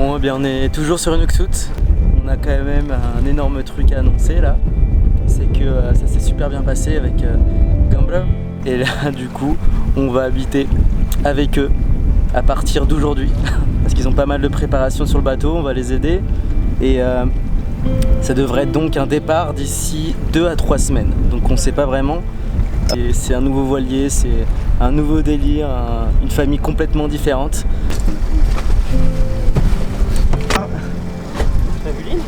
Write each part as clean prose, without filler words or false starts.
Bon, eh bien on est toujours sur Nuksut. On a quand même un énorme truc à annoncer là. C'est que ça s'est super bien passé avec Gambler. Et là du coup on va habiter avec eux à partir d'aujourd'hui. Parce qu'ils ont pas mal de préparation sur le bateau, on va les aider. Et ça devrait être donc un départ d'ici 2 à 3 semaines. Donc on sait pas vraiment. C'est un nouveau voilier, c'est un nouveau délire, une famille complètement différente. T'as vu Lynn ?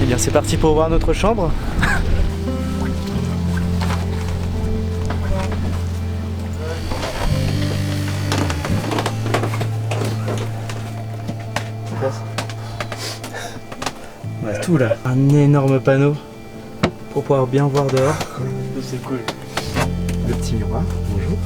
Eh bien c'est parti pour voir notre chambre. On a tout là. Un énorme panneau pour pouvoir bien voir dehors. C'est cool. Le petit miroir, bonjour.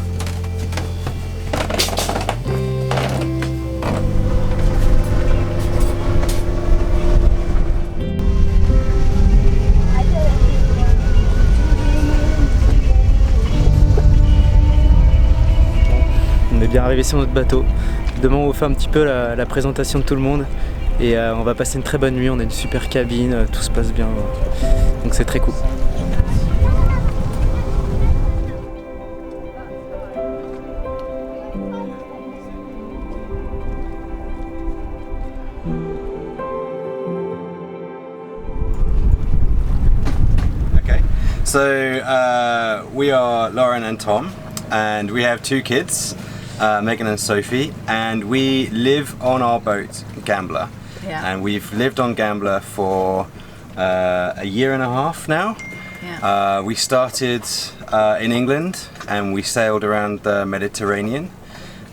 On est bien arrivé sur notre bateau. Demain on va faire un petit peu la présentation de tout le monde et on va passer une très bonne nuit, on a une super cabine, tout se passe bien, donc c'est très cool. Okay, so we are Lauren and Tom, and we have 2 kids. Megan and Sophie, and we live on our boat, Gambler. Yeah. And we've lived on Gambler for a year and a half now. Yeah. We started in England and we sailed around the Mediterranean,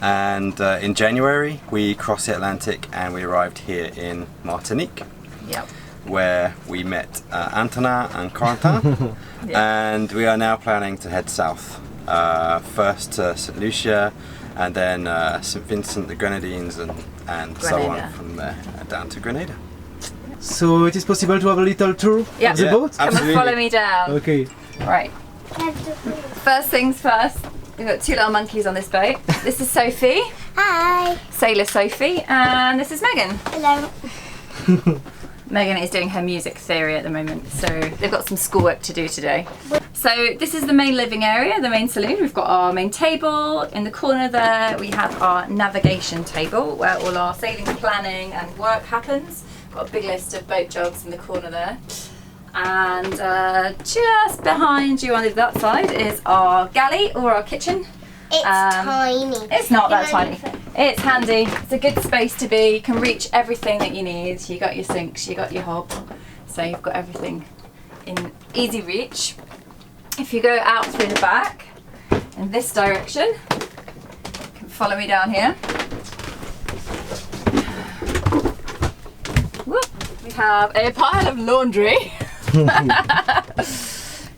and in January we crossed the Atlantic and we arrived here in Martinique. Yep. Where we met Antonin and Corentin. Yeah. And we are now planning to head south, first to St Lucia, and then St Vincent, the Grenadines, and so on from there down to Grenada. So it is possible to have a little tour Yeah. of the Yeah, boat? Come absolutely. and follow me down. Okay. Right. First things first, we've got 2 little monkeys on this boat. This is Sophie, Hi. Sailor Sophie, and this is Megan. Hello. Megan is doing her music theory at the moment, so they've got some schoolwork to do today. So this is the main living area, the main saloon. We've got our main table. In the corner there we have our navigation table where all our sailing planning and work happens. Got a big list of boat jobs in the corner there. And just behind you on that side is our galley or our kitchen. It's tiny. It's not that tiny. It's handy. It's a good space to be. You can reach everything that you need. You got your sinks, you got your hob. So you've got everything in easy reach. If you go out through the back in this direction, you can follow me down here. Whoop. We have a pile of laundry.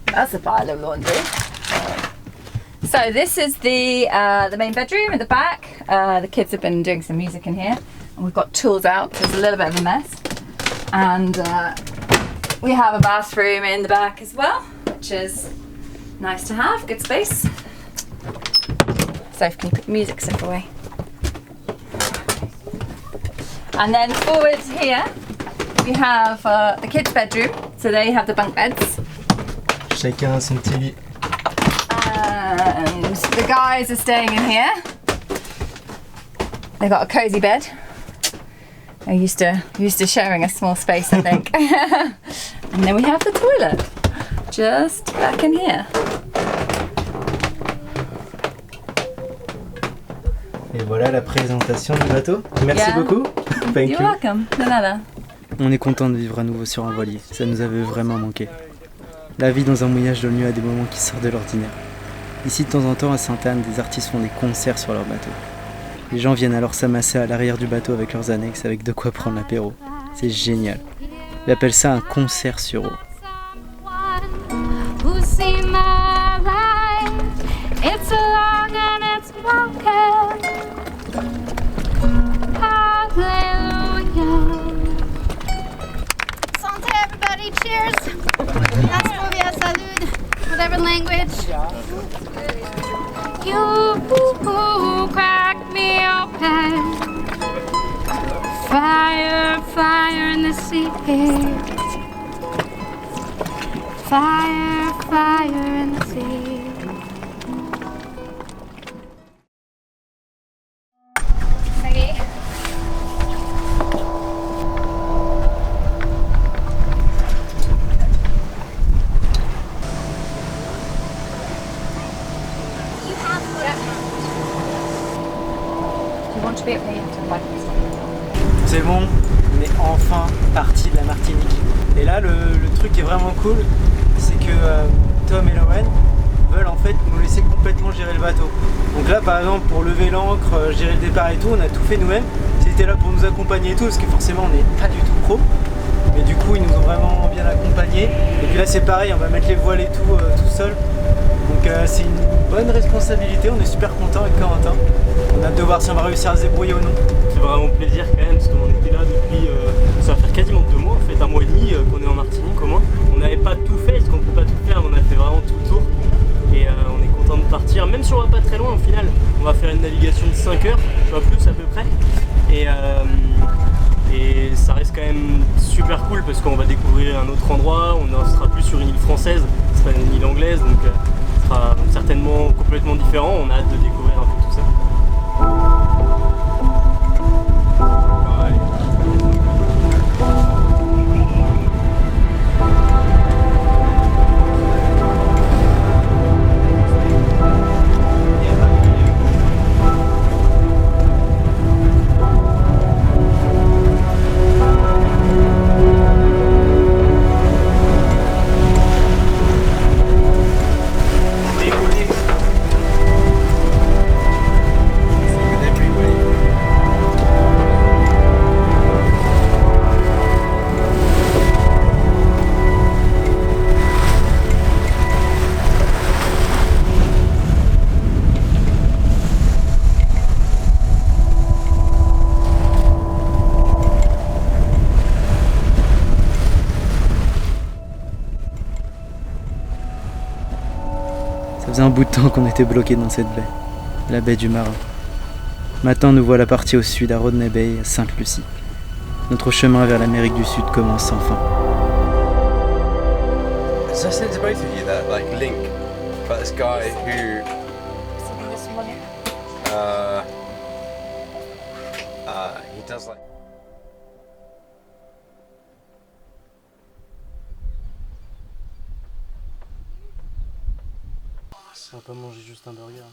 That's a pile of laundry. So this is the main bedroom at the back. The kids have been doing some music in here, and we've got tools out, so it's a little bit of a mess. And we have a bathroom in the back as well, which is nice to have, good space. Soph, can you put the music stuff away? And then forward here, we have the kids' bedroom, so they have the bunk beds. Chacun a son petit lit. And the guys are staying in here. They've got a cosy bed. They're used to sharing a small space, I think. And then we have the toilet, just back in here. Et voilà la présentation du bateau. Merci Yeah. beaucoup. Thank You're you. welcome. De nada. On est content de vivre à nouveau sur un voilier, ça nous avait vraiment manqué. La vie dans un mouillage donne lieu à des moments qui sortent de l'ordinaire. Ici de temps en temps à Sainte-Anne, des artistes font des concerts sur leur bateau. Les gens viennent alors s'amasser à l'arrière du bateau avec leurs annexes, avec de quoi prendre l'apéro. C'est génial. Il appelle ça un concert sur eau. Santé everybody, cheers! Nastovia, salud, whatever language. You crack me open. Fire, fire in the sea. Fire, fire in the sea. Ready? You want to be at me to like this? C'est bon, on est enfin parti de la Martinique. Et là, le truc qui est vraiment cool, c'est que Tom et Lauren veulent en fait nous laisser complètement gérer le bateau. Donc là, par exemple, pour lever l'ancre, gérer le départ et tout, on a tout fait nous-mêmes. Ils étaient là pour nous accompagner et tout, parce que forcément, on n'est pas du tout pro. Mais du coup, ils nous ont vraiment bien accompagnés. Et puis là, c'est pareil, on va mettre les voiles et tout seul. Donc c'est une bonne responsabilité, on est super content avec Corentin. On a hâte de voir si on va réussir à se débrouiller ou non. C'est vraiment plaisir quand même parce qu'on était là depuis, ça va faire quasiment 2 mois, en fait 1 mois et demi qu'on est en Martinique au moins. On n'avait pas tout fait, parce qu'on ne peut pas tout faire, on a fait vraiment tout le tour. Et on est content de partir, même si on va pas très loin au final. On va faire une navigation de 5 heures, pas plus à peu près. Et ça reste quand même super cool parce qu'on va découvrir un autre endroit, on ne sera plus sur une île française, ce sera une île anglaise, donc ce sera certainement complètement différent. On a hâte de découvrir un peu tout ça. Ça faisait un bout de temps qu'on était bloqués dans cette baie, la baie du Marin. Maintenant, nous voilà partis au sud, à Rodney Bay, à Sainte-Lucie. Notre chemin vers l'Amérique du Sud commence enfin. As I said to both of you that like link about this guy who he does like On va pas manger juste un burger.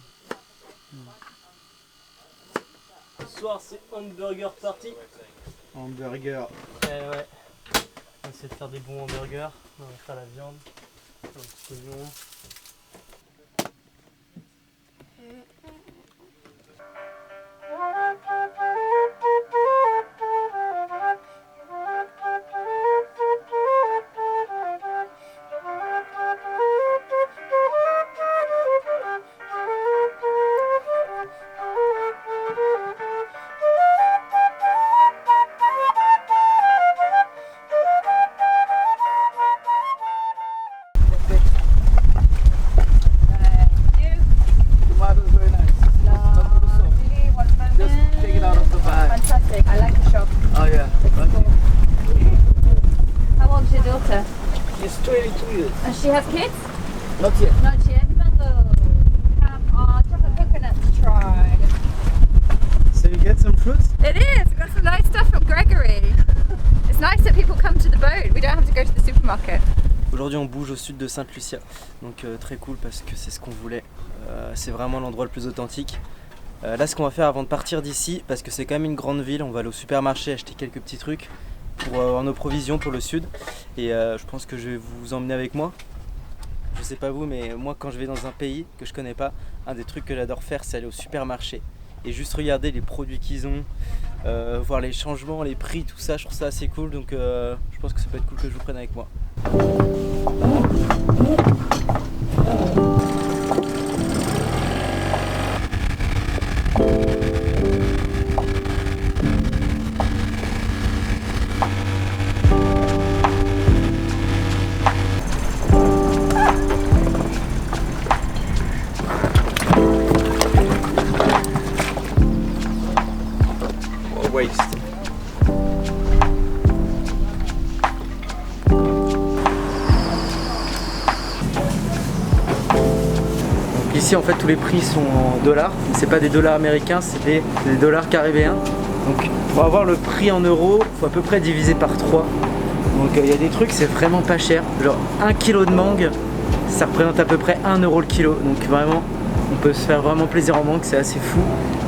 Ce soir c'est hamburger party. Hamburger. Ouais. On va essayer de faire des bons hamburgers. On va faire la viande, un petit oignon. Fantastic. I like the shop. Oh yeah. How old is your daughter? She's 22 years. And she has kids? Not yet. Not yet. Mango. Have our chocolate coconut to try. So you get some fruits? It is. We've got some nice stuff from Gregory. It's nice that people come to the boat. We don't have to go to the supermarket. Aujourd'hui on bouge au sud de Sainte-Lucia, donc très cool parce que c'est ce qu'on voulait, c'est vraiment l'endroit le plus authentique. Là ce qu'on va faire avant de partir d'ici, parce que c'est quand même une grande ville, on va aller au supermarché acheter quelques petits trucs pour avoir nos provisions pour le sud et je pense que je vais vous emmener avec moi. Je sais pas vous, mais moi quand je vais dans un pays que je connais pas, un des trucs que j'adore faire c'est aller au supermarché et juste regarder les produits qu'ils ont, voir les changements, les prix, tout ça, je trouve ça assez cool, donc je pense que ça peut être cool que je vous prenne avec moi. Waste. Ici en fait tous les prix sont en dollars, mais c'est pas des dollars américains, c'est des dollars caribéens. Donc pour avoir le prix en euros, il faut à peu près diviser par 3. Donc il y a des trucs, c'est vraiment pas cher. Genre 1 kg de mangue, ça représente à peu près 1 euro le kilo. Donc vraiment, on peut se faire vraiment plaisir en mangue, c'est assez fou.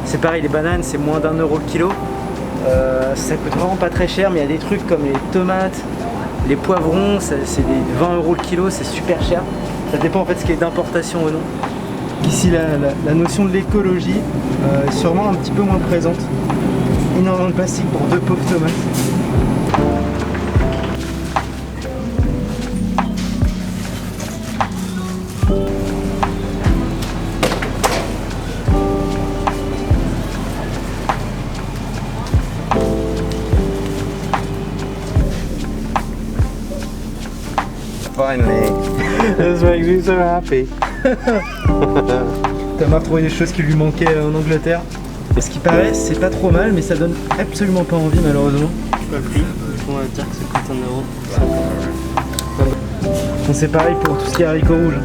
C'est pareil, les bananes, c'est moins d'1 euro le kilo. Ça coûte vraiment pas très cher, mais il y a des trucs comme les tomates, les poivrons, c'est des 20 euros le kilo, c'est super cher. Ça dépend en fait ce qui est d'importation ou non. Ici la notion de l'écologie est sûrement un petit peu moins présente. Énormément de plastique pour 2 pauvres tomates. Finally. This makes me so happy. Thomas a retrouvé des choses qui lui manquaient en Angleterre. Et ce qui paraît, c'est pas trop mal, mais ça donne absolument pas envie malheureusement. Pas le prix, on va dire que ça coûte 1 euro. Bon, c'est pareil pour tout ce qui est haricots rouges.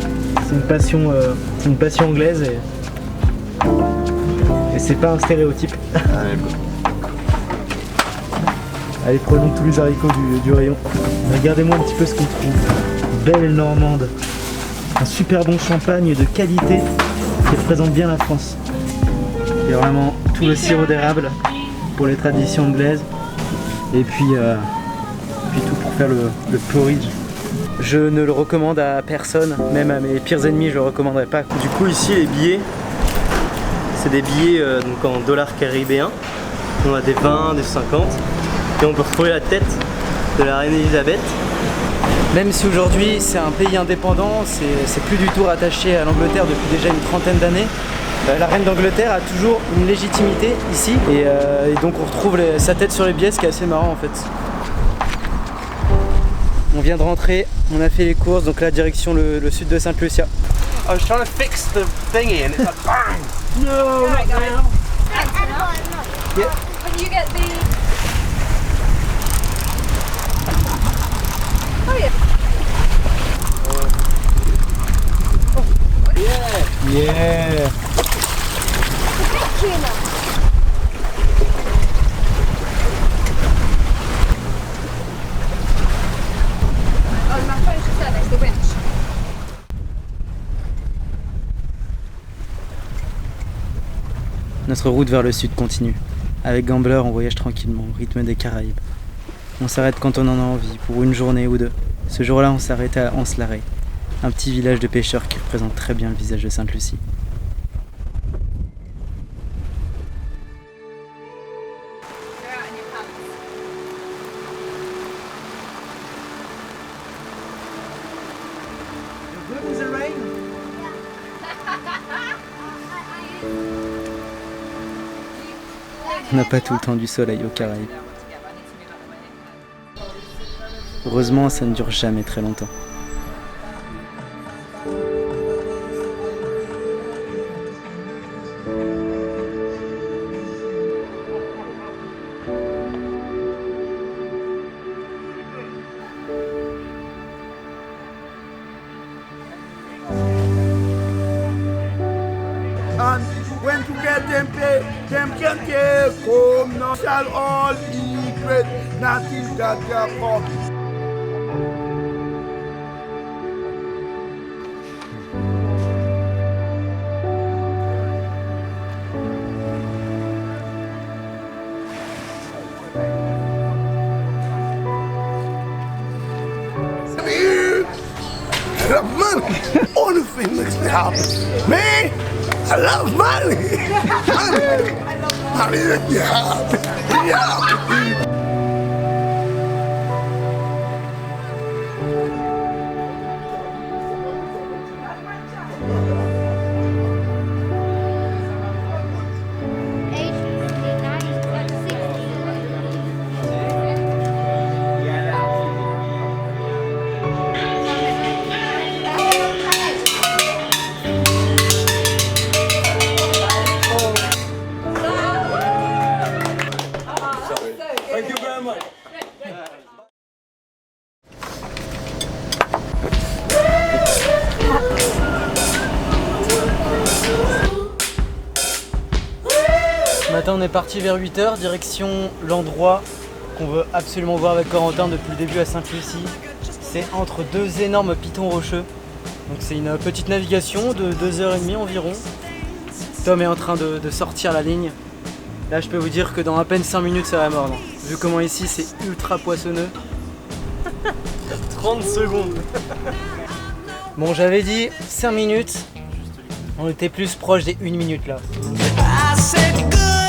C'est une passion anglaise et c'est pas un stéréotype. Allez, prenons tous les haricots du rayon. Regardez-moi un petit peu ce qu'on trouve. Belle normande. Un super bon champagne de qualité qui représente bien la France. Il y a vraiment tout le sirop d'érable pour les traditions anglaises. Et puis tout pour faire le porridge. Je ne le recommande à personne, même à mes pires ennemis, je le recommanderais pas. Du coup ici les billets, c'est des billets donc en dollars caribéens. On a des 20, des 50. Et on peut retrouver la tête de la reine Elisabeth. Même si aujourd'hui c'est un pays indépendant, c'est plus du tout rattaché à l'Angleterre depuis déjà une trentaine d'années. La reine d'Angleterre a toujours une légitimité ici et donc on retrouve sa tête sur les billets, ce qui est assez marrant en fait. On vient de rentrer, on a fait les courses, donc là direction le sud de Sainte Lucia. I was trying to fix the thingy and it's like bang! No, Right, guys. Yeah. Can you get the... Oh yeah. Yeah. Oh, my phone's just there, there's the winch. Notre route vers le sud continue. Avec Gambler, on voyage tranquillement au rythme des Caraïbes. On s'arrête quand on en a envie, pour une journée ou deux. Ce jour-là, on s'arrêtait à Anse-Larrey, un petit village de pêcheurs qui représente très bien le visage de Sainte-Lucie. On n'a pas tout le temps du soleil aux Caraïbes. Heureusement, ça ne dure jamais très longtemps. And when to get them pay, them can take home, now shall all eat bread, nothing that they are cooking. I love money. Only thing makes me happy. Me, I love money. Money makes me happy. Ce matin on est parti vers 8 h, direction l'endroit qu'on veut absolument voir avec Corentin depuis le début à Sainte-Lucie. C'est entre deux énormes pitons rocheux. Donc c'est une petite navigation de 2h30 environ. Tom est en train de sortir la ligne. Là je peux vous dire que dans à peine 5 minutes ça va mordre. Vu comment ici c'est ultra poissonneux. 30 secondes. Bon j'avais dit 5 minutes. On était plus proche des 1 minute là. I said good.